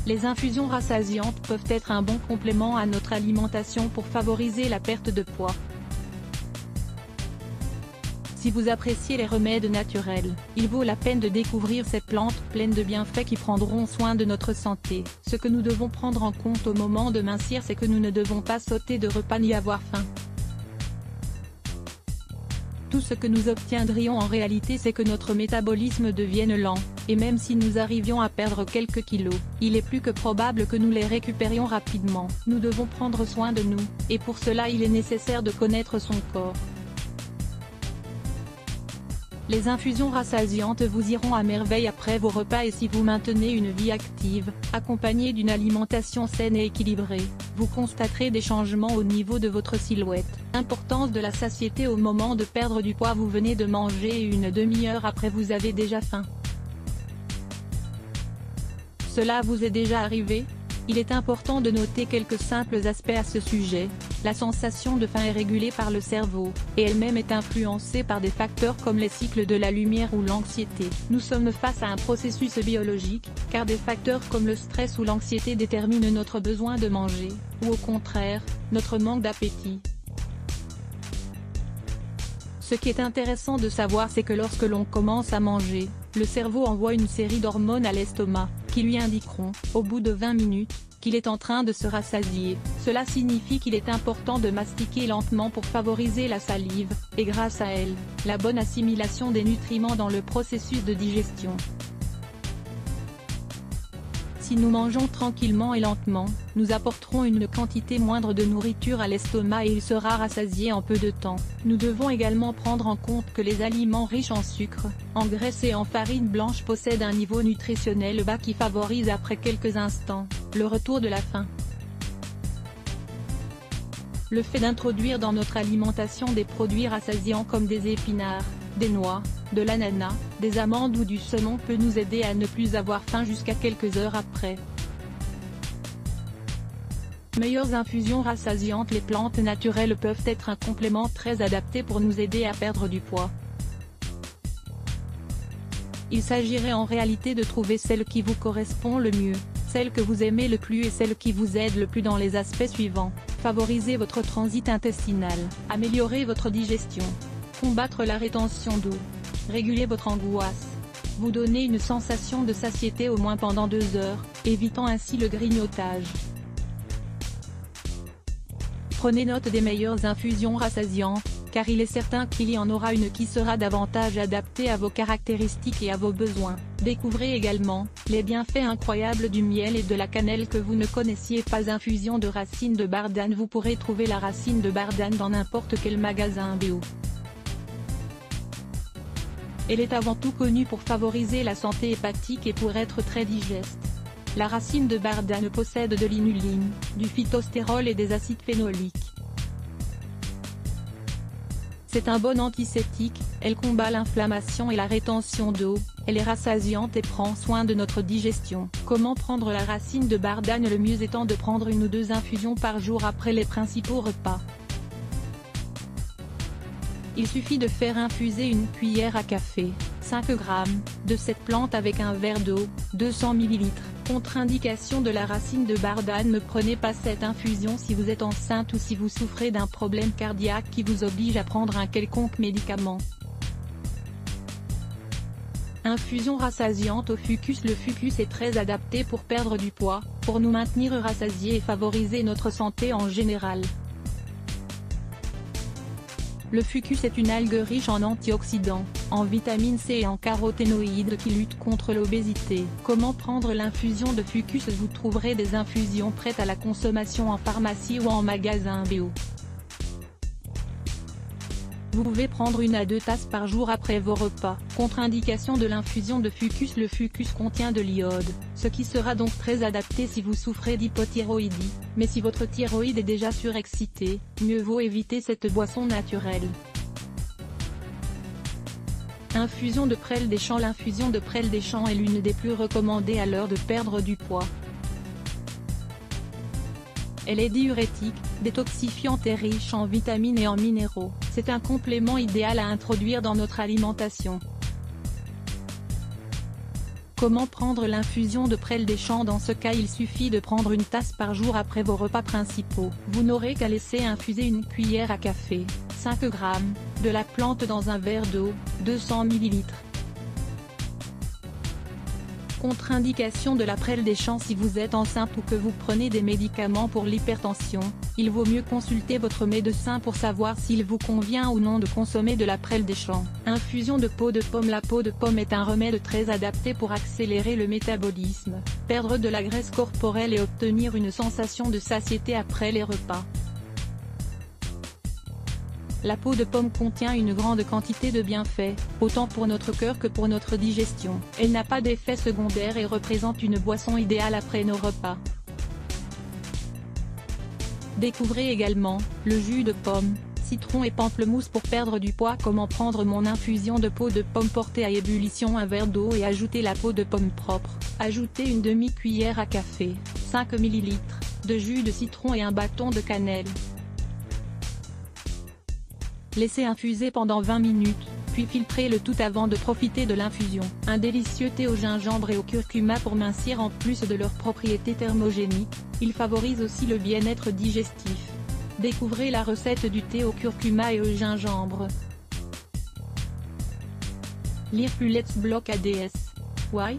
Les infusions rassasiantes peuvent être un bon complément à notre alimentation pour favoriser la perte de poids. Si vous appréciez les remèdes naturels, il vaut la peine de découvrir ces plantes pleines de bienfaits qui prendront soin de notre santé. Ce que nous devons prendre en compte au moment de mincir, c'est que nous ne devons pas sauter de repas ni avoir faim. Tout ce que nous obtiendrions en réalité, c'est que notre métabolisme devienne lent, et même si nous arrivions à perdre quelques kilos, il est plus que probable que nous les récupérions rapidement. Nous devons prendre soin de nous, et pour cela il est nécessaire de connaître son corps. Les infusions rassasiantes vous iront à merveille après vos repas, et si vous maintenez une vie active, accompagnée d'une alimentation saine et équilibrée, vous constaterez des changements au niveau de votre silhouette. Importance de la satiété au moment de perdre du poids. Vous venez de manger et une demi-heure après vous avez déjà faim. Cela vous est déjà arrivé? Il est important de noter quelques simples aspects à ce sujet. La sensation de faim est régulée par le cerveau, et elle-même est influencée par des facteurs comme les cycles de la lumière ou l'anxiété. Nous sommes face à un processus biologique, car des facteurs comme le stress ou l'anxiété déterminent notre besoin de manger, ou au contraire, notre manque d'appétit. Ce qui est intéressant de savoir, c'est que lorsque l'on commence à manger, le cerveau envoie une série d'hormones à l'estomac, qui lui indiqueront, au bout de 20 minutes, qu'il est en train de se rassasier. Cela signifie qu'il est important de mastiquer lentement pour favoriser la salive, et grâce à elle, la bonne assimilation des nutriments dans le processus de digestion. Si nous mangeons tranquillement et lentement, nous apporterons une quantité moindre de nourriture à l'estomac et il sera rassasié en peu de temps. Nous devons également prendre en compte que les aliments riches en sucre, en graisse et en farine blanche possèdent un niveau nutritionnel bas qui favorise après quelques instants, le retour de la faim. Le fait d'introduire dans notre alimentation des produits rassasiants comme des épinards, des noix, de l'ananas, des amandes ou du saumon peut nous aider à ne plus avoir faim jusqu'à quelques heures après. Meilleures infusions rassasiantes. Les plantes naturelles peuvent être un complément très adapté pour nous aider à perdre du poids. Il s'agirait en réalité de trouver celle qui vous correspond le mieux, celle que vous aimez le plus et celle qui vous aide le plus dans les aspects suivants. Favoriser votre transit intestinal, améliorer votre digestion, combattre la rétention d'eau, réguler votre angoisse, vous donner une sensation de satiété au moins pendant 2 heures, évitant ainsi le grignotage. Prenez note des meilleures infusions rassasiantes, car il est certain qu'il y en aura une qui sera davantage adaptée à vos caractéristiques et à vos besoins. Découvrez également les bienfaits incroyables du miel et de la cannelle que vous ne connaissiez pas. Infusion de racine de bardane. Vous pourrez trouver la racine de bardane dans n'importe quel magasin bio. Elle est avant tout connue pour favoriser la santé hépatique et pour être très digeste. La racine de bardane possède de l'inuline, du phytostérol et des acides phénoliques. C'est un bon antiseptique, elle combat l'inflammation et la rétention d'eau, elle est rassasiante et prend soin de notre digestion. Comment prendre la racine de bardane? Le mieux étant de prendre 1 ou 2 infusions par jour après les principaux repas. Il suffit de faire infuser une cuillère à café, 5 g, de cette plante avec un verre d'eau, 200 ml. Contre-indication de la racine de bardane: ne prenez pas cette infusion si vous êtes enceinte ou si vous souffrez d'un problème cardiaque qui vous oblige à prendre un quelconque médicament. Infusion rassasiante au fucus. Le fucus est très adapté pour perdre du poids, pour nous maintenir rassasiés et favoriser notre santé en général. Le fucus est une algue riche en antioxydants, en vitamine C et en caroténoïdes qui lutte contre l'obésité. Comment prendre l'infusion de fucus? Vous trouverez des infusions prêtes à la consommation en pharmacie ou en magasin bio. Vous pouvez prendre 1 à 2 tasses par jour après vos repas. Contre-indication de l'infusion de fucus: le fucus contient de l'iode, ce qui sera donc très adapté si vous souffrez d'hypothyroïdie, mais si votre thyroïde est déjà surexcitée, mieux vaut éviter cette boisson naturelle. Infusion de prêle des champs. L'infusion de prêle des champs est l'une des plus recommandées à l'heure de perdre du poids. Elle est diurétique, détoxifiante et riche en vitamines et en minéraux. C'est un complément idéal à introduire dans notre alimentation. Comment prendre l'infusion de prêle des champs? Dans ce cas, il suffit de prendre une tasse par jour après vos repas principaux. Vous n'aurez qu'à laisser infuser une cuillère à café, 5 g, de la plante dans un verre d'eau, 200 ml. Contre-indication de la prêle des champs: si vous êtes enceinte ou que vous prenez des médicaments pour l'hypertension, il vaut mieux consulter votre médecin pour savoir s'il vous convient ou non de consommer de la prêle des champs. Infusion de peau de pomme. La peau de pomme est un remède très adapté pour accélérer le métabolisme, perdre de la graisse corporelle et obtenir une sensation de satiété après les repas. La peau de pomme contient une grande quantité de bienfaits, autant pour notre cœur que pour notre digestion. Elle n'a pas d'effet secondaire et représente une boisson idéale après nos repas. Découvrez également le jus de pomme, citron et pamplemousse pour perdre du poids. Comment prendre mon infusion de peau de pomme? Portez à ébullition un verre d'eau et ajoutez la peau de pomme propre. Ajoutez une demi-cuillère à café, 5 ml, de jus de citron et un bâton de cannelle. Laissez infuser pendant 20 minutes, puis filtrez le tout avant de profiter de l'infusion. Un délicieux thé au gingembre et au curcuma pour mincir. En plus de leurs propriétés thermogéniques, il favorise aussi le bien-être digestif. Découvrez la recette du thé au curcuma et au gingembre. Lire plus Let's Block ADS. Why?